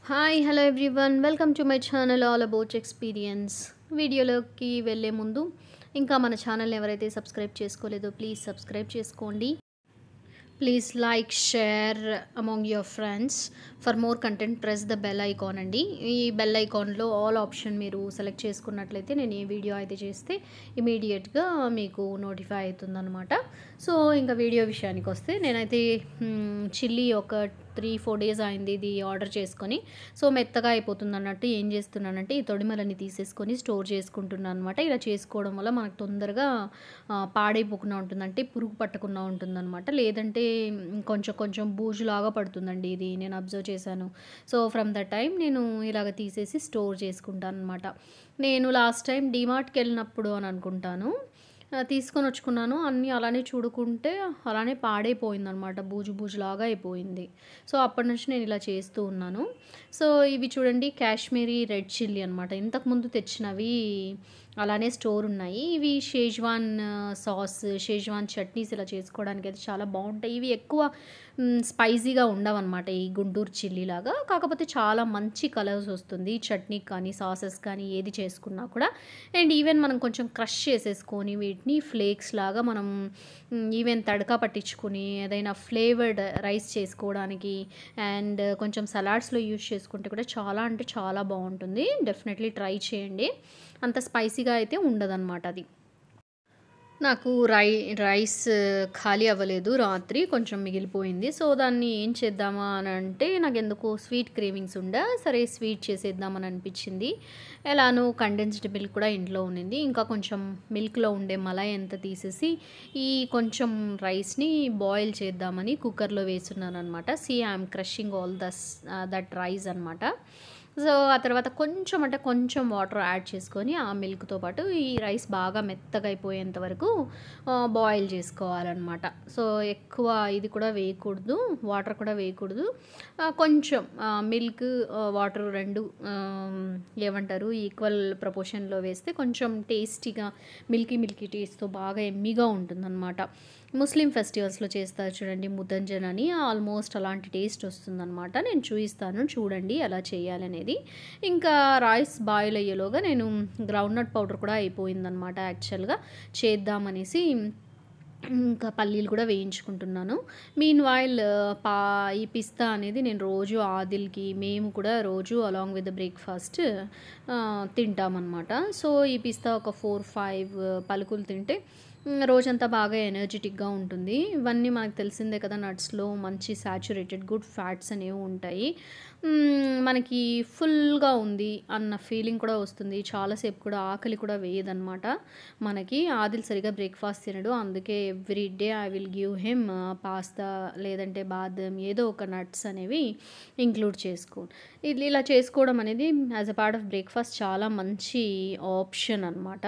Hi hello everyone welcome to my channel all about experience. వీడియోలోకి వెళ్ళే ముందు ఇంకా మన ఛానల్ని ఎవరైతే సబ్స్క్రైబ్ చేసుకోలేదో ప్లీజ్ సబ్స్క్రైబ్ చేసుకోండి. Please like share among your friends. For more content press the bell icon అండి. ఈ బెల్ ఐకాన్లో ఆల్ ఆప్షన్ మీరు సెలెక్ట్ చేసుకున్నట్లయితే నేను ఏ వీడియో అయితే చేస్తే ఇమీడియట్గా మీకు నోటిఫై అవుతుందన్నమాట. సో ఇంకా వీడియో విషయానికి వస్తే నేనైతే చిల్లీ ఒక 3-4 డేస్ అయింది ఇది ఆర్డర్ చేసుకొని. సో మెత్తగా అయిపోతుంది అన్నట్టు ఏం చేస్తున్నానంటే ఈ తొడిమలని తీసేసుకొని స్టోర్ చేసుకుంటున్నాను అనమాట. ఇలా చేసుకోవడం వల్ల మనకు తొందరగా పాడైపోకుండా ఉంటుంది, అంటే పురుగు పట్టకుండా ఉంటుందన్నమాట. లేదంటే కొంచెం కొంచెం బూజులాగా పడుతుందండి, ఇది నేను అబ్జర్వ్ చేశాను. సో ఫ్రమ్ ద టైం నేను ఇలాగ తీసేసి స్టోర్ చేసుకుంటాను అనమాట. నేను లాస్ట్ టైం డీమార్ట్కి వెళ్ళినప్పుడు అని అనుకుంటాను తీసుకొని వచ్చుకున్నాను. అన్నీ అలానే చూడుకుంటే అలానే పాడైపోయిందనమాట, బూజు బూజులాగా అయిపోయింది. సో అప్పటి నుంచి నేను ఇలా చేస్తూ ఉన్నాను. సో ఇవి చూడండి కాశ్మీరీ రెడ్ చిల్లీ అనమాట. ఇంతకుముందు తెచ్చినవి అలానే స్టోర్ ఉన్నాయి. ఇవి షేజ్వాన్ సాస్, షేజ్వాన్ చట్నీస్ ఇలా చేసుకోవడానికి అయితే చాలా బాగుంటాయి. ఇవి ఎక్కువ స్పైసీగా ఉండవన్నమాట ఈ గుంటూరు చిల్లీ లాగా. కాకపోతే చాలా మంచి కలర్స్ వస్తుంది చట్నీకి కానీ సాసెస్ కానీ ఏది చేసుకున్నా కూడా. అండ్ ఈవెన్ మనం కొంచెం క్రష్ చేసేసుకొని వీటిని ఫ్లేక్స్ లాగా మనం ఈవెన్ తడకా పట్టించుకొని ఏదైనా ఫ్లేవర్డ్ రైస్ చేసుకోవడానికి అండ్ కొంచెం సలాడ్స్లో యూజ్ చేసుకుంటే కూడా చాలా అంటే చాలా బాగుంటుంది. డెఫినెట్లీ ట్రై చేయండి. అంత స్పైసీగా అయితే ఉండదన్నమాట అది. నాకు రైస్ ఖాళీ అవ్వలేదు, రాత్రి కొంచెం మిగిలిపోయింది. సో దాన్ని ఏం చేద్దామా అని అంటే నాకు ఎందుకో స్వీట్ క్రేవింగ్స్ ఉండే, సరే స్వీట్ చేసేద్దామని అనిపించింది. ఎలానో కండెన్స్డ్ మిల్క్ కూడా ఇంట్లో ఉన్నింది. ఇంకా కొంచెం మిల్క్లో ఉండే మలై ఎంత తీసేసి ఈ కొంచెం రైస్ని బాయిల్ చేద్దామని కుక్కర్లో వేస్తున్నాను అనమాట. I'm crushing all that rice అనమాట. సో ఆ తర్వాత కొంచెం అంటే కొంచెం వాటర్ యాడ్ చేసుకొని ఆ మిల్క్తో పాటు ఈ రైస్ బాగా మెత్తగా అయిపోయేంత వరకు బాయిల్ చేసుకోవాలన్నమాట. సో ఎక్కువ ఇది కూడా వేయకూడదు, వాటర్ కూడా వేయకూడదు. కొంచెం మిల్క్ వాటర్ రెండు ఏమంటారు ఈక్వల్ ప్రపోర్షన్లో వేస్తే కొంచెం టేస్టీగా మిల్కీ టేస్ట్తో బాగా ఎమ్మీగా ఉంటుందన్నమాట. ముస్లిం ఫెస్టివల్స్లో చేస్తారు చూడండి ముతంజన్ అని, ఆల్మోస్ట్ అలాంటి టేస్ట్ వస్తుందన్నమాట. నేను చూపిస్తాను చూడండి ఎలా చేయాలనేది. ఇంకా రైస్ బాయిల్ అయ్యేలోగా నేను గ్రౌండ్నట్ పౌడర్ కూడా అయిపోయిందనమాట యాక్చువల్గా చేద్దామనేసి. ఇంకా పల్లీలు కూడా వేయించుకుంటున్నాను. మీన్ వైల్ ఈ పిస్తా అనేది నేను రోజు ఆదిల్కి మేము కూడా రోజు అలాంగ్ విత్ ద బ్రేక్ఫాస్ట్ తింటామన్నమాట. సో ఈ పిస్తా ఒక 4-5 పలుకులు తింటే రోజంతా బాగా ఎనర్జెటిక్గా ఉంటుంది. ఇవన్నీ మనకు తెలిసిందే కదా, నట్స్లో మంచి సాచురేటెడ్ గుడ్ ఫ్యాట్స్ అనేవి ఉంటాయి. మనకి ఫుల్గా ఉంది అన్న ఫీలింగ్ కూడా వస్తుంది. చాలాసేపు కూడా ఆకలి కూడా వేయదన్నమాట మనకి. ఆదిల్ సరిగా బ్రేక్ఫాస్ట్ తినడు, అందుకే every day I will give him pasta లేదంటే బాదం ఏదో ఒక నట్స్ అనేవి ఇంక్లూడ్ ఇది ఇలా చేసుకోవడం అనేది as a part of breakfast చాలా మంచి ఆప్షన్ అనమాట.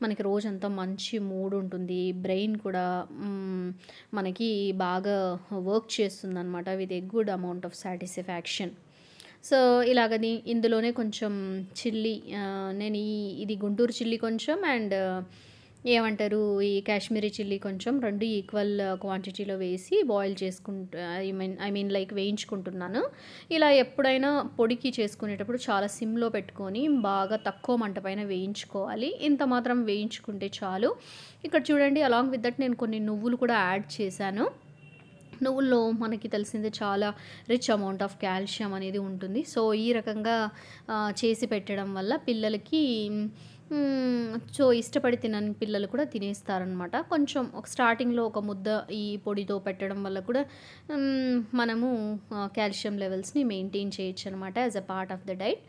మనకి రోజంతా మంచి మూడ్ ఉంటుంది, బ్రెయిన్ కూడా మనకి బాగా వర్క్ చేస్తుంది అనమాట with a good amount of satisfaction. So ఇలాగని ఇందులోనే కొంచెం చిల్లీ, నేను ఇది గుంటూరు చిల్లీ కొంచెం అండ్ ఏమంటారు ఈ కాశ్మీరీ చిల్లీ కొంచెం రెండు ఈక్వల్ క్వాంటిటీలో వేసి బాయిల్ ఐ మీన్ లైక్ వేయించుకుంటున్నాను. ఇలా ఎప్పుడైనా పొడికి చేసుకునేటప్పుడు చాలా సిమ్లో పెట్టుకొని బాగా తక్కువ మంట పైన వేయించుకోవాలి. ఇంత మాత్రం వేయించుకుంటే చాలు. ఇక్కడ చూడండి అలాంగ్ విత్ దట్ నేను కొన్ని నువ్వులు కూడా యాడ్ చేశాను. నువ్వుల్లో మనకి తెలిసిందే చాలా రిచ్ అమౌంట్ ఆఫ్ కాల్షియం అనేది ఉంటుంది. సో ఈ రకంగా చేసి పెట్టడం వల్ల పిల్లలకి సో ఇష్టపడి తినని పిల్లలు కూడా తినేస్తారనమాట. కొంచెం ఒక స్టార్టింగ్లో ఒక ముద్ద ఈ పొడితో పెట్టడం వల్ల కూడా మనము కాల్షియం లెవెల్స్ని మెయింటైన్ చేయొచ్చు అనమాట as a part of the diet.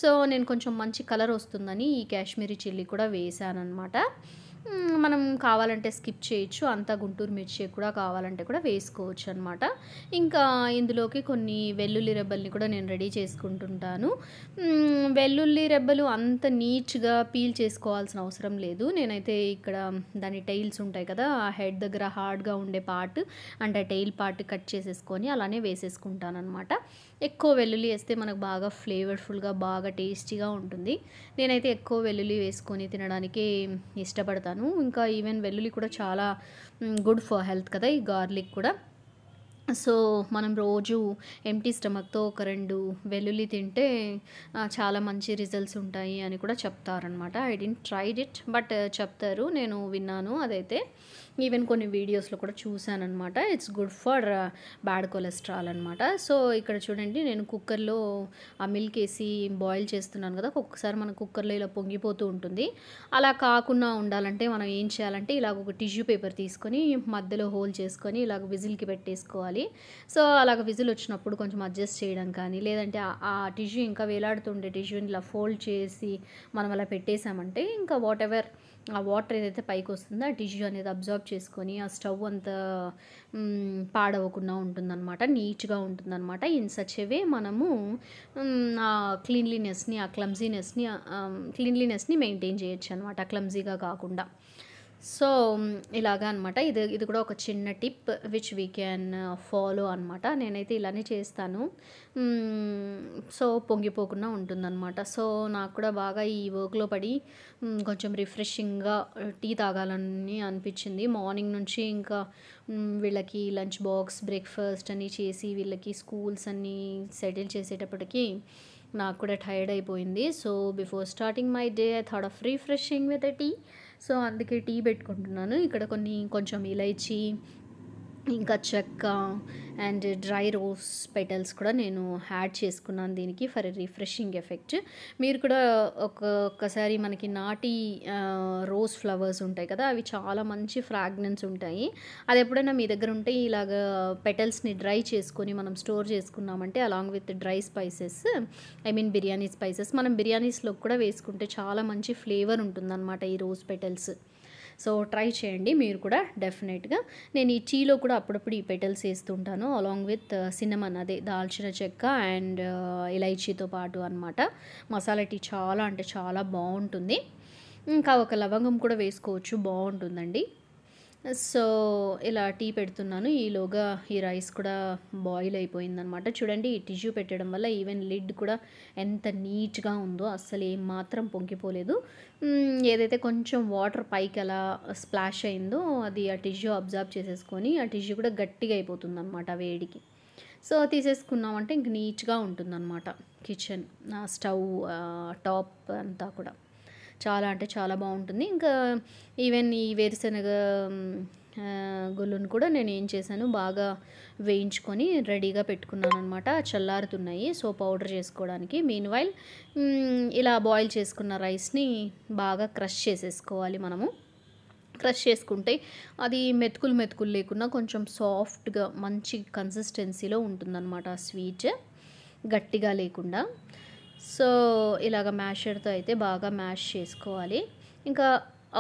So నేను కొంచెం మంచి కలర్ వస్తుందని ఈ కాశ్మీరీ చిల్లీ కూడా వేసాను అనమాట. మనం కావాలంటే స్కిప్ చేయొచ్చు, అంతా గుంటూరు మిర్చి కూడా కావాలంటే కూడా వేసుకోవచ్చు అనమాట. ఇంకా ఇందులోకి కొన్ని వెల్లుల్లి రెబ్బల్ని కూడా నేను రెడీ చేసుకుంటుంటాను. వెల్లుల్లి రెబ్బలు అంత నీట్గా పీల్ చేసుకోవాల్సిన అవసరం లేదు. నేనైతే ఇక్కడ దాని టైల్స్ ఉంటాయి కదా, ఆ హెడ్ దగ్గర హార్డ్గా ఉండే పార్ట్ అంటే టైల్ పార్ట్ కట్ చేసేసుకొని అలానే వేసేసుకుంటాను అనమాట. ఎక్కువ వెల్లుల్లి వేస్తే మనకు బాగా ఫ్లేవర్ఫుల్గా బాగా టేస్టీగా ఉంటుంది. నేనైతే ఎక్కువ వెల్లుల్లి వేసుకొని తినడానికి ఇష్టపడతాను. ఇంకా ఈవెన్ వెల్లుల్లి కూడా చాలా గుడ్ ఫర్ హెల్త్ కదా, ఈ గార్లిక్ కూడా. సో మనం రోజు ఎంప్టీ స్టమక్‌తో ఒక 2 వెల్లుల్లి తింటే చాలా మంచి రిజల్ట్స్ ఉంటాయి అని కూడా చెప్తారనమాట. I didn't tried it but చెప్తారు. నేను విన్నాను అదైతే. ఈవెన్ కొన్ని వీడియోస్‌లో కూడా చూసాననమాట. It's good for bad cholesterol అనమాట. సో ఇక్కడ చూడండి నేను కుక్కర్‌లో ఆ మిల్క్ ఏసి బాయిల్ చేస్తున్నాను కదా! ఒక్కొక్కసారి మన కుక్కర్‌లో ఇలా పొంగిపోతూ ఉంటుంది. అలా కాకుండా ఉండాలంటే మనం ఏం చేయాలంటే ఇలాగ ఒక టిష్యూ పేపర్ తీసుకొని మధ్యలో హోల్ చేసుకొని ఇలాగ విజిల్‌కి పెట్టేసుకోవాలి. సో అలాగ విజిల్ వచ్చినప్పుడు కొంచెం అడ్జస్ట్ చేయడం కానీ, లేదంటే ఆ టిష్యూ ఇంకా వేలాడుతుండే టిష్యూని ఇలా ఫోల్డ్ చేసి మనం అలా పెట్టేసామంటే ఇంకా వాటెవర్ ఆ వాటర్ ఏదైతే పైకొస్తుందో ఆ టిష్యూ అనేది అబ్జార్బ్ చేసుకొని ఆ స్టవ్ అంతా పాడవకుండా ఉంటుందన్నమాట. నీట్‌గా ఉంటుందన్నమాట. ఇన్ సచ్ ఎ వే మనము ఆ క్లీన్లీనెస్‌ని మెయింటైన్ చేయొచ్చనమాట క్లమ్జీగా కాకుండా. సో ఇలాగా అనమాట. ఇది కూడా ఒక చిన్న tip which we can follow అనమాట. నేనైతే ఇలానే చేస్తాను. సో పొంగిపోకుండా ఉంటుందన్నమాట. సో నాకు కూడా బాగా ఈ వర్క్‌లో పడి కొంచెం రిఫ్రెషింగ్‌గా టీ తాగాలని అనిపించింది. మార్నింగ్ నుంచి ఇంకా వీళ్ళకి లంచ్ బాక్స్, బ్రేక్‌ఫాస్ట్ అని చేసి వీళ్ళకి స్కూల్స్ అన్నీ సెటిల్ చేసేటప్పటికి నాకు కూడా టైర్డ్ అయిపోయింది. So before starting my day I thought of refreshing with a tea. So అందుకే టీ పెట్టుకుంటున్నాను. ఇక్కడ కొంచెం ఇలైచి, ఇంకా చెక్క అండ్ డ్రై రోజ్ పెటల్స్ కూడా నేను యాడ్ చేసుకున్నాను దీనికి ఫర్ ఎ రిఫ్రెషింగ్ ఎఫెక్ట్. మీరు కూడా ఒక్కసారి మనకి నాటి రోజ్ ఫ్లవర్స్ ఉంటాయి కదా! అవి చాలా మంచి ఫ్రాగ్రెన్స్ ఉంటాయి. అది ఎప్పుడైనా మీ దగ్గర ఉంటే ఇలాగ పెటల్స్‌ని డ్రై చేసుకొని మనం స్టోర్ చేసుకున్నామంటే along with dry spices, I mean biryani spices మనం బిర్యానీస్‌లో కూడా వేసుకుంటే చాలా మంచి ఫ్లేవర్ ఉంటుందన్నమాట ఈ రోజ్ పెటల్స్. సో ట్రై చేయండి మీరు కూడా డెఫినెట్‌గా. నేను ఈ టీలో కూడా అప్పుడప్పుడు ఈ పెటల్స్ ఏస్తుంటాను అలాంగ్ విత్ సిన్నమన్, అదే దాల్చిన చెక్క అండ్ ఇలైచీతో పాటు అనమాట. మసాలా టీ చాలా అంటే చాలా బావుంటుంది. ఇంకా ఒక లవంగం కూడా వేసుకోవచ్చు, బావుంటుందండి. సో ఇలా టీ పెడుతున్నాను. ఈలోగా ఈ రైస్ కూడా బాయిల్ అయిపోయిందనమాట. చూడండి ఈ టిష్యూ పెట్టడం వల్ల ఈవెన్ లిడ్ కూడా ఎంత నీట్‌గా ఉందో, అస్సలు ఏమాత్రం పొంగిపోలేదు. ఏదైతే కొంచెం వాటర్ పైకి అలా స్ప్లాష్ అయిందో అది ఆ టిష్యూ అబ్జార్బ్ చేసేసుకొని ఆ టిష్యూ కూడా గట్టిగా అయిపోతుందనమాట వేడికి. సో తీసేసుకున్నామంటే ఇంక నీట్‌గా ఉంటుందన్నమాట కిచెన్, స్టవ్ టాప్ అంతా కూడా. చాలా అంటే చాలా బాగుంటుంది. ఇంకా ఈవెన్ ఈ వేరుశనగ గుళ్ళను కూడా నేను ఏం చేశాను, బాగా వేయించుకొని రెడీగా పెట్టుకున్నాననమాట. చల్లారుతున్నాయి సో పౌడర్ చేసుకోవడానికి. మీన్‌వైల్ ఇలా బాయిల్ చేసుకున్న రైస్‌ని బాగా క్రష్ చేసేసుకోవాలి మనము. క్రష్ చేసుకుంటే అది మెతుకులు లేకుండా కొంచెం సాఫ్ట్‌గా మంచి కన్సిస్టెన్సీలో ఉంటుందన్నమాట స్వీట్, గట్టిగా లేకుండా. సో ఇలాగ మ్యాషర్‌తో అయితే బాగా మ్యాష్ చేసుకోవాలి. ఇంకా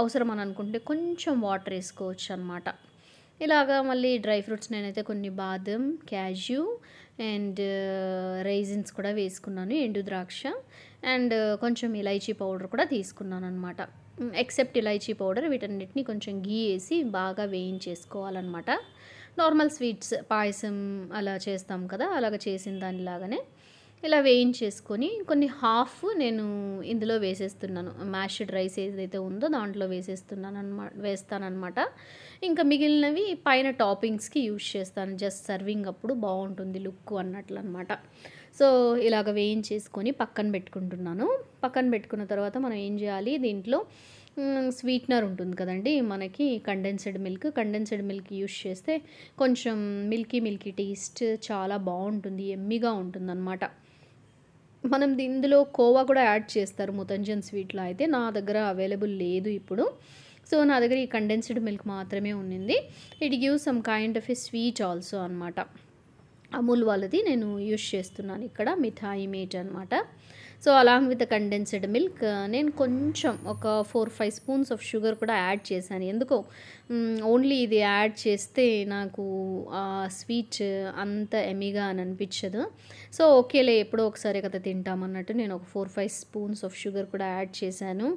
అవసరం అని అనుకుంటే కొంచెం వాటర్ వేసుకోవచ్చనమాట. ఇలాగా మళ్ళీ డ్రై ఫ్రూట్స్ నేనైతే కొన్ని బాదం, క్యాష్యూ అండ్ రైజిన్స్ కూడా వేసుకున్నాను, ఎండు ద్రాక్ష అండ్ కొంచెం ఇలైచీ పౌడర్ కూడా తీసుకున్నాననమాట. ఎక్సెప్ట్ ఇలైచీ పౌడర్, వీటన్నిటిని కొంచెం ఘీ వేసి బాగా వేయించేసుకోవాలన్నమాట. నార్మల్ స్వీట్స్ పాయసం అలా చేస్తాం కదా, అలాగ చేసిన దానిలాగానే ఇలా వేయించేసుకొని కొన్ని హాఫ్ నేను ఇందులో వేసేస్తున్నాను. మ్యాష్డ్ రైస్ ఏదైతే ఉందో దాంట్లో వేస్తానన్నమాట. ఇంకా మిగిలినవి పైన టాపింగ్స్‌కి యూజ్ చేస్తాను. జస్ట్ సర్వింగ్ అప్పుడు బాగుంటుంది లుక్ అన్నట్లు అనమాట. సో ఇలాగ వేయించేసుకొని పక్కన పెట్టుకుంటున్నాను. పక్కన పెట్టుకున్న తర్వాత మనం ఏం చేయాలి, దీంట్లో స్వీట్నర్ ఉంటుంది కదండి మనకి, కండెన్స్డ్ మిల్క్ యూజ్ చేస్తే కొంచెం మిల్కీ టేస్ట్ చాలా బాగుంటుంది, యమ్మీగా ఉంటుందన్నమాట. మనం ఇందులో కోవా కూడా యాడ్ చేస్తారు ముతంజన్ స్వీట్లో అయితే. నా దగ్గర అవైలబుల్ లేదు ఇప్పుడు. సో నా దగ్గర ఈ కండెన్స్డ్ మిల్క్ మాత్రమే ఉన్నింది. It gives some kind of a sweet also అనమాట. అమూల్ వాళ్ళది నేను యూజ్ చేస్తున్నాను ఇక్కడ, మిఠాయి మేట్ అనమాట. So along with the condensed milk నేను కొంచెం ఒక 4-5 స్పూన్స్ ఆఫ్ షుగర్ కూడా యాడ్ చేశాను. ఎందుకో ఓన్లీ ఇది యాడ్ చేస్తే నాకు స్వీట్ అంత ఎమీగా అని అనిపించదు. సో ఓకేలే ఎప్పుడో ఒకసారి కదా తింటామన్నట్టు నేను ఒక 4-5 స్పూన్స్ ఆఫ్ షుగర్ కూడా యాడ్ చేశాను.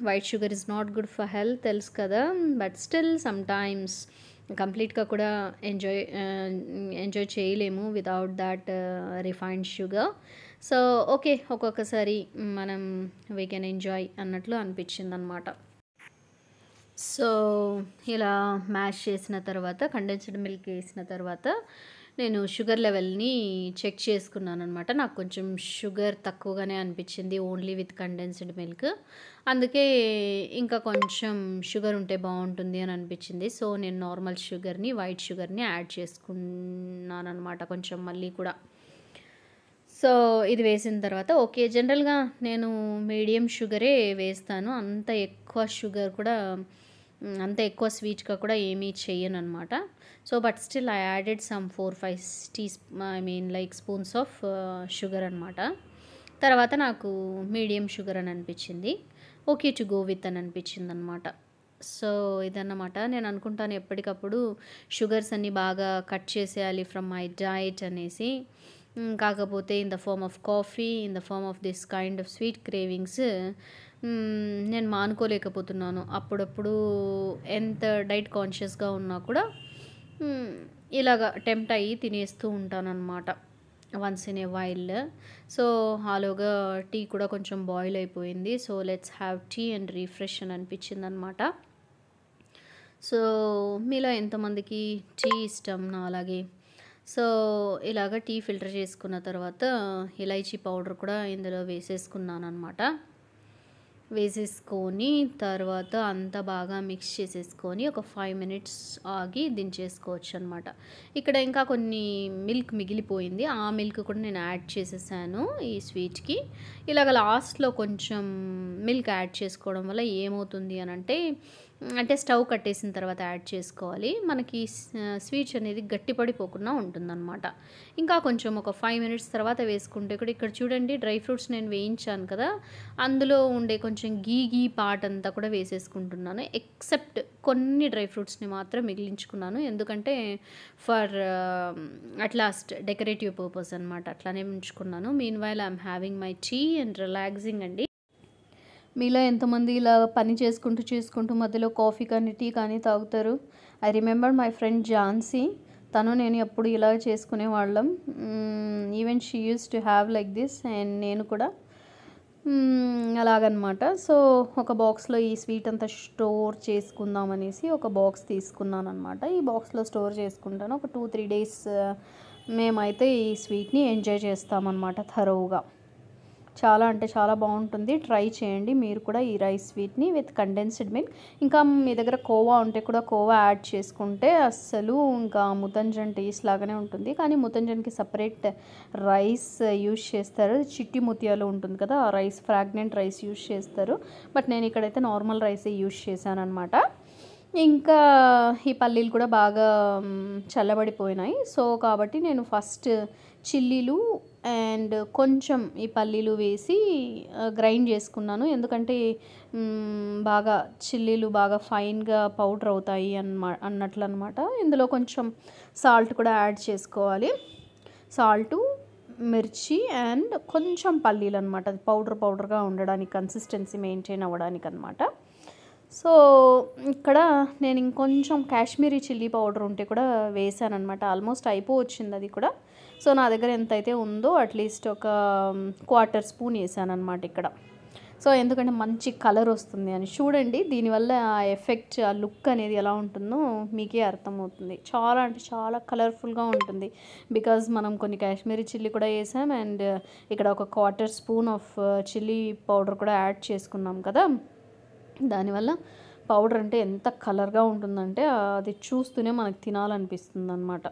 White sugar is not good for health తెలుసు కదా, బట్ స్టిల్ సమ్టైమ్స్ కంప్లీట్గా కూడా ఎంజాయ్ చేయలేము without that refined sugar. So okay, ఒక్కొక్కసారి మనం వీ కెన్ ఎంజాయ్ అన్నట్లు అనిపించింది అనమాట. సో ఇలా మ్యాష్ చేసిన తర్వాత కండెన్స్డ్ మిల్క్ వేసిన తర్వాత నేను షుగర్ లెవెల్ని చెక్ చేసుకున్నాను అనమాట. నాకు కొంచెం షుగర్ తక్కువగానే అనిపించింది ఓన్లీ విత్ కండెన్స్డ్ మిల్క్. అందుకే ఇంకా కొంచెం షుగర్ ఉంటే బాగుంటుంది అని అనిపించింది. సో నేను నార్మల్ షుగర్ని, వైట్ షుగర్ని యాడ్ చేసుకున్నాను అనమాట కొంచెం మళ్ళీ కూడా. సో ఇది వేసిన తర్వాత ఓకే, జనరల్గా నేను మీడియం షుగరే వేస్తాను. అంత ఎక్కువ షుగర్ కూడా అంత ఎక్కువ స్వీట్గా కూడా ఏమీ చెయ్యనమాట. So but still I added some 4-5 spoons of sugar అనమాట. తర్వాత నాకు మీడియం షుగర్ అని అనిపించింది. ఓకే టు గో విత్ అని అనిపించింది అనమాట. సో ఇదన్నమాట. నేను అనుకుంటాను ఎప్పటికప్పుడు షుగర్స్ అన్నీ బాగా కట్ చేసేయాలి ఫ్రమ్ మై డైట్ అనేసి. కాకపోతే in the form of coffee, in the form of this kind of sweet cravings నేను మానుకోలేకపోతున్నాను. అప్పుడప్పుడు ఎంత డైట్ కాన్షియస్గా ఉన్నా కూడా ఇలాగ టెంప్ట్ అయ్యి తినేస్తూ ఉంటానన్నమాట once in a while. So ఆలోగా టీ కూడా కొంచెం బాయిల్ అయిపోయింది. So let's have tea and refresh అని అనిపించింది అనమాట. సో మీలో ఎంతమందికి టీ ఇష్టం నా అలాగే. సో ఇలాగ టీ ఫిల్టర్ చేసుకున్న తర్వాత ఇలైచీ పౌడర్ కూడా ఇందులో వేసేసుకున్నాను అనమాట. వేసేసుకొని తర్వాత అంతా బాగా మిక్స్ చేసేసుకొని ఒక 5 మినిట్స్ ఆగి దించేసుకోవచ్చు అనమాట. ఇక్కడ ఇంకా కొన్ని మిల్క్ మిగిలిపోయింది. ఆ మిల్క్ కూడా నేను యాడ్ చేసేసాను ఈ స్వీట్కి. ఇలాగ లాస్ట్లో కొంచెం మిల్క్ యాడ్ చేసుకోవడం వల్ల ఏమవుతుంది అని అంటే స్టవ్ కట్టేసిన తర్వాత యాడ్ చేసుకోవాలి. మనకి స్వీట్స్ అనేది గట్టిపడిపోకుండా ఉంటుందన్నమాట. ఇంకా కొంచెం ఒక 5 మినిట్స్ తర్వాత వేసుకుంటే కూడా ఇక్కడ చూడండి డ్రై ఫ్రూట్స్ నేను వేయించాను కదా, అందులో ఉండే కొంచెం గీ పార్ట్ అంతా కూడా వేసేసుకుంటున్నాను. ఎక్సెప్ట్ కొన్ని డ్రై ఫ్రూట్స్ని మాత్రం మిగిలించుకున్నాను. ఎందుకంటే for at last decorative purpose అనమాట. అట్లానే ఉంచుకున్నాను. Meanwhile I'm having my tea and relaxing అండి. మీలో ఎంతమంది ఇలా పని చేసుకుంటూ మధ్యలో కాఫీ కానీ టీ కానీ తాగుతారు? I remember my friend Jhansi. తను నేను ఎప్పుడు ఇలా చేసుకునేవాళ్ళం. Even she use to have like this and నేను కూడా అలాగనమాట. సో ఒక బాక్స్లో ఈ స్వీట్ అంతా స్టోర్ చేసుకుందాం అనేసి ఒక బాక్స్ తీసుకున్నాను అనమాట. ఈ బాక్స్లో స్టోర్ చేసుకుంటాను. ఒక 2-3 డేస్ మేమైతే ఈ స్వీట్ని ఎంజాయ్ చేస్తామన్నమాట థరోగా. చాలా అంటే చాలా బాగుంటుంది. ట్రై చేయండి మీరు కూడా ఈ రైస్ స్వీట్ని విత్ కండెన్స్డ్ మిల్క్. ఇంకా మీ దగ్గర కోవా ఉంటే కూడా కోవా యాడ్ చేసుకుంటే అస్సలు ఇంకా ముతంజన్ టేస్ట్ లాగానే ఉంటుంది. కానీ ముతంజన్కి సపరేట్ రైస్ యూజ్ చేస్తారు. చిట్టి ముత్యాలు ఉంటుంది కదా, ఆ రైస్ ఫ్రాగ్నెంట్ రైస్ యూజ్ చేస్తారు. బట్ నేను ఇక్కడైతే నార్మల్ రైసే యూజ్ చేశాను అనమాట. ఇంకా ఈ పల్లీలు కూడా బాగా చల్లబడిపోయినాయి. సో కాబట్టి నేను ఫస్ట్ చిల్లీలు అండ్ కొంచెం ఈ పల్లీలు వేసి గ్రైండ్ చేసుకున్నాను. ఎందుకంటే బాగా చిల్లీలు బాగా ఫైన్గా పౌడర్ అవుతాయి అన్నట్లు అనమాట. ఇందులో కొంచెం సాల్ట్ కూడా యాడ్ చేసుకోవాలి. సాల్టు, మిర్చి అండ్ కొంచెం పల్లీలు అనమాట. అది పౌడర్గా ఉండడానికి, కన్సిస్టెన్సీ మెయింటైన్ అవ్వడానికి అనమాట. సో ఇక్కడ నేను ఇంకొంచెం కాశ్మీరీ చిల్లీ పౌడర్ ఉంటే కూడా వేసాను అనమాట. ఆల్మోస్ట్ అయిపోవచ్చింది అది కూడా. సో నా దగ్గర ఎంతైతే ఉందో అట్లీస్ట్ ఒక 1/4 స్పూన్ వేసాను అనమాట ఇక్కడ. సో ఎందుకంటే మంచి కలర్ వస్తుంది అని. చూడండి దీనివల్ల ఆ ఎఫెక్ట్, ఆ లుక్ అనేది ఎలా ఉంటుందో మీకే అర్థమవుతుంది. చాలా అంటే చాలా కలర్ఫుల్గా ఉంటుంది. బికాజ్ మనం కొన్ని కాశ్మీరీ చిల్లీ కూడా వేసాం అండ్ ఇక్కడ ఒక 1/4 స్పూన్ ఆఫ్ చిల్లీ పౌడర్ కూడా యాడ్ చేసుకున్నాం కదా. దానివల్ల పౌడర్ అంటే ఎంత కలర్గా ఉంటుందంటే అది చూస్తూనే మనకు తినాలనిపిస్తుంది అనమాట.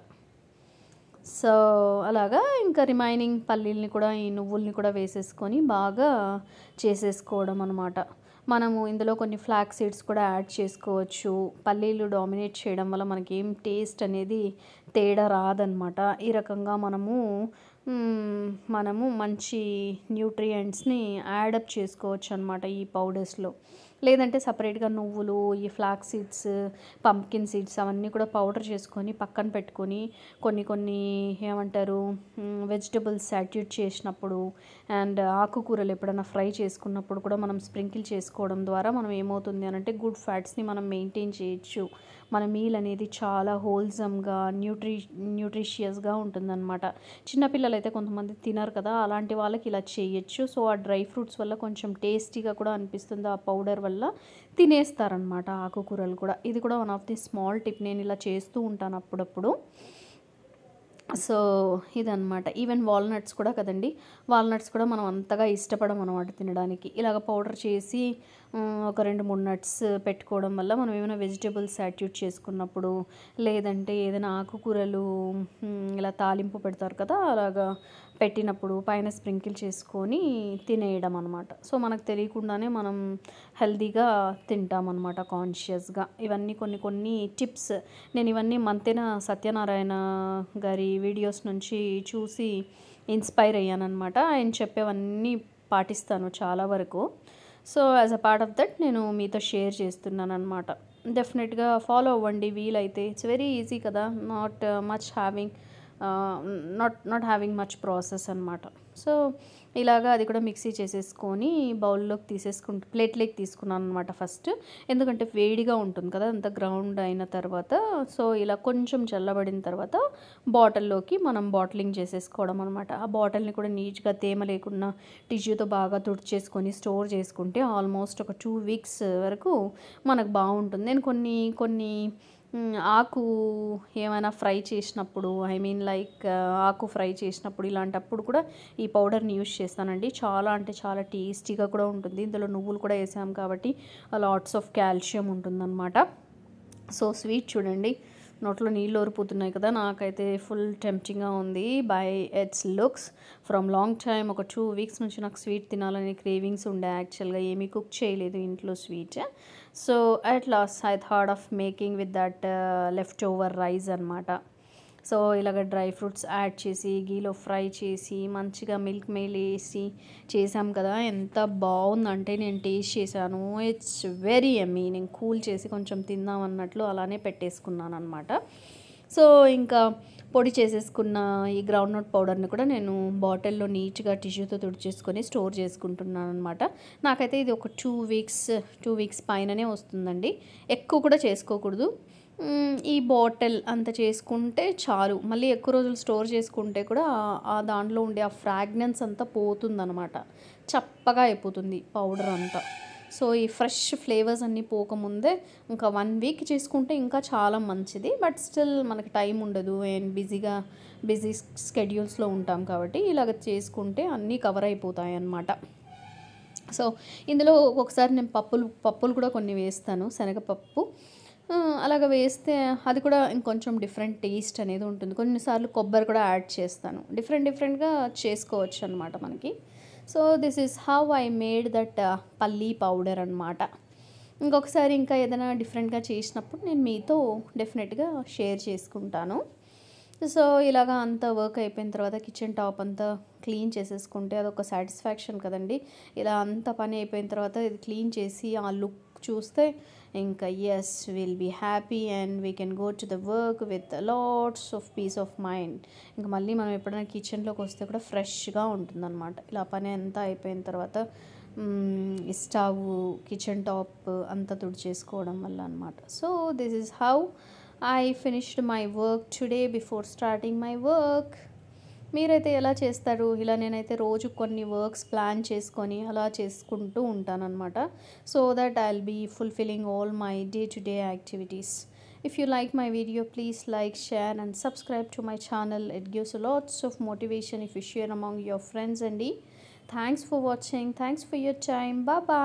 సో అలాగా ఇంకా రిమైనింగ్ పల్లీల్ని కూడా ఈ నువ్వుల్ని కూడా వేసేసుకొని బాగా చేసేసుకోవడం అనమాట. మనము ఇందులో కొన్ని ఫ్లాక్ సీడ్స్ కూడా యాడ్ చేసుకోవచ్చు. పల్లీలు డామినేట్ చేయడం వల్ల మనకి ఏం టేస్ట్ అనేది తేడా రాదనమాట. ఈ రకంగా మనము మంచి న్యూట్రియంట్స్ని యాడప్ చేసుకోవచ్చు అనమాట ఈ పౌడర్స్లో. లేదంటే సపరేట్గా నువ్వులు, ఈ ఫ్లాక్ సీడ్స్, పంప్కిన్ సీడ్స్ అవన్నీ కూడా పౌడర్ చేసుకొని పక్కన పెట్టుకొని కొన్ని ఏమంటారు వెజిటబుల్స్ సాట్యూట్ చేసినప్పుడు అండ్ ఆకుకూరలు ఎప్పుడైనా ఫ్రై చేసుకున్నప్పుడు కూడా మనం స్ప్రింకిల్ చేసుకోవడం ద్వారా మనం ఏమవుతుంది అని అంటే గుడ్ ఫ్యాట్స్ని మనం మెయింటైన్ చేయొచ్చు. మన మీల్ అనేది చాలా హోల్సమ్గా న్యూట్రిషియస్గా ఉంటుందన్నమాట. చిన్నపిల్లలు అయితే కొంతమంది తినరు కదా, అలాంటి వాళ్ళకి ఇలా చేయొచ్చు. సో ఆ డ్రై ఫ్రూట్స్ వల్ల కొంచెం టేస్టీగా కూడా అనిపిస్తుంది, ఆ పౌడర్ వల్ల తినేస్తారనమాట ఆకుకూరలు కూడా. ఇది కూడా one of the small tip, నేను ఇలా చేస్తూ ఉంటాను అప్పుడప్పుడు. సో ఇదనమాట. ఈవెన్ వాల్నట్స్ కూడా కదండి, వాల్నట్స్ కూడా మనం అంతగా ఇష్టపడం అనమాట తినడానికి. ఇలాగ పౌడర్ చేసి ఒక 2-3 నట్స్ పెట్టుకోవడం వల్ల మనం ఏమైనా వెజిటేబుల్స్ యాడ్యూట్ చేసుకున్నప్పుడు, లేదంటే ఏదైనా ఆకుకూరలు ఇలా తాలింపు పెడతారు కదా, అలాగా పెట్టినప్పుడు పైన స్ప్రింకిల్ చేసుకొని తినేయడం అనమాట. సో మనకు తెలియకుండానే మనం హెల్తీగా తింటామన్నమాట కాన్షియస్గా. ఇవన్నీ కొన్ని కొన్ని టిప్స్ నేను ఇవన్నీ మంతెన సత్యనారాయణ గారి వీడియోస్ నుంచి చూసి ఇన్స్పైర్ అయ్యానన్నమాట. ఆయన చెప్పేవన్నీ పాటిస్తాను చాలా వరకు. So as a part of that నేను మీతో షేర్ చేస్తున్నాను అనమాట. డెఫినెట్గా ఫాలో అవ్వండి వీలైతే. ఇట్స్ వెరీ ఈజీ కదా, not much having not having much process అనమాట. సో ఇలాగా అది కూడా మిక్సీ చేసేసుకొని బౌల్లోకి ప్లేట్లోకి తీసుకున్నాను అనమాట ఫస్ట్. ఎందుకంటే వేడిగా ఉంటుంది కదా అంత గ్రౌండ్ అయిన తర్వాత. సో ఇలా కొంచెం చల్లబడిన తర్వాత బాటిల్లోకి మనం బాటిలింగ్ చేసేసుకోవడం అనమాట. ఆ బాటిల్ని కూడా నీట్గా తేమ లేకుండా టిష్యూతో బాగా తుడిచేసుకొని స్టోర్ చేసుకుంటే ఆల్మోస్ట్ ఒక 2 వీక్స్ వరకు మనకు బాగుంటుంది. నేను కొన్ని కొన్ని ఆకు ఏమైనా ఫ్రై చేసినప్పుడు, ఐ మీన్ లైక్ ఆకు ఫ్రై చేసినప్పుడు ఇలాంటప్పుడు కూడా ఈ పౌడర్ని యూజ్ చేస్తానండి. చాలా అంటే చాలా టేస్టీగా కూడా ఉంటుంది. ఇందులో నువ్వులు కూడా వేసాం కాబట్టి లాట్స్ ఆఫ్ కాల్షియం ఉంటుందన్నమాట. సో స్వీట్ చూడండి, నోట్లో నీళ్ళు ఊరిపోతున్నాయి కదా, నాకైతే ఫుల్ టెంప్టింగ్గా ఉంది by it's looks. From long time, ఒక 2 వీక్స్ నుంచి నాకు స్వీట్ తినాలని క్రేవింగ్స్ ఉండే. యాక్చువల్గా ఏమీ కుక్ చేయలేదు ఇంట్లో sweet. So at last I thought of making with that left over rice అనమాట. సో ఇలాగ డ్రై ఫ్రూట్స్ యాడ్ చేసి గీలో ఫ్రై చేసి మంచిగా మిల్క్ మెయిల్ వేసి చేసాం కదా, ఎంత బాగుందంటే నేను టేస్ట్ చేశాను. ఇట్స్ వెరీ యమ్మీ. నేను కూల్ చేసి కొంచెం తిందాం అన్నట్లు అలానే పెట్టేసుకున్నాను అనమాట. సో ఇంకా పొడి చేసేసుకున్న ఈ గ్రౌండ్నట్ పౌడర్ని కూడా నేను బాటిల్లో నీట్గా టిష్యూతో తుడిచేసుకొని స్టోర్ చేసుకుంటున్నాను అనమాట. నాకైతే ఇది ఒక 2 వీక్స్ పైననే వస్తుందండి. ఎక్కువ కూడా చేసుకోకూడదు. ఈ బాటిల్ అంత చేసుకుంటే చాలు. మళ్ళీ ఎక్కువ రోజులు స్టోర్ చేసుకుంటే కూడా ఆ దాంట్లో ఉండే ఆ ఫ్రాగ్రెన్స్ అంతా పోతుందన్నమాట, చప్పగా అయిపోతుంది పౌడర్ అంతా. సో ఈ ఫ్రెష్ ఫ్లేవర్స్ అన్నీ పోకముందే ఇంకా 1 వీక్ చేసుకుంటే ఇంకా చాలా మంచిది. బట్ స్టిల్ మనకి టైం ఉండదు అండ్ బిజీ స్కెడ్యూల్స్లో ఉంటాం కాబట్టి ఇలాగ చేసుకుంటే అన్నీ కవర్ అయిపోతాయి అన్నమాట. సో ఇందులో ఒక్కొక్కసారి నేను పప్పులు కూడా కొన్ని వేస్తాను, శనగపప్పు. అలాగ వేస్తే అది కూడా ఇంకొంచెం డిఫరెంట్ టేస్ట్ అనేది ఉంటుంది. కొన్నిసార్లు కొబ్బరి కూడా యాడ్ చేస్తాను. డిఫరెంట్గా చేసుకోవచ్చు అనమాట మనకి. So this is how I made that పల్లీ పౌడర్ అనమాట. ఇంకొకసారి ఇంకా ఏదైనా డిఫరెంట్గా చేసినప్పుడు నేను మీతో డెఫినెట్గా షేర్ చేసుకుంటాను. సో ఇలాగా అంతా వర్క్ అయిపోయిన తర్వాత కిచెన్ టాప్ అంతా క్లీన్ చేసేసుకుంటే అదొక సాటిస్ఫాక్షన్ కదండి. ఇలా అంత పని అయిపోయిన తర్వాత ఇది క్లీన్ చేసి ఆ లుక్ చూస్తే ఇంకా ఎస్ will be happy and we can go to the work with lots of peace of mind. ఇంకా మళ్ళీ మనం ఎప్పుడైనా కిచెన్లోకి వస్తే కూడా ఫ్రెష్గా ఉంటుందన్నమాట. ఇలా పని అంతా అయిపోయిన తర్వాత స్టవ్, కిచెన్ టాప్ అంతా తుడిచేసుకోవడం వల్ల అనమాట. So this is how I finished my work today before starting my work. మీరైతే ఎలా చేస్తారు? ఇలా నేనైతే రోజు కొన్ని వర్క్స్ ప్లాన్ చేసుకొని అలా చేసుకుంటూ ఉంటానన్నమాట. So that I will be fulfilling all my day to day activities. If you like my video, please like, share and subscribe to my channel. It gives lots of motivation if you share among your friends. And thanks for watching. Thanks for your time. Bye bye.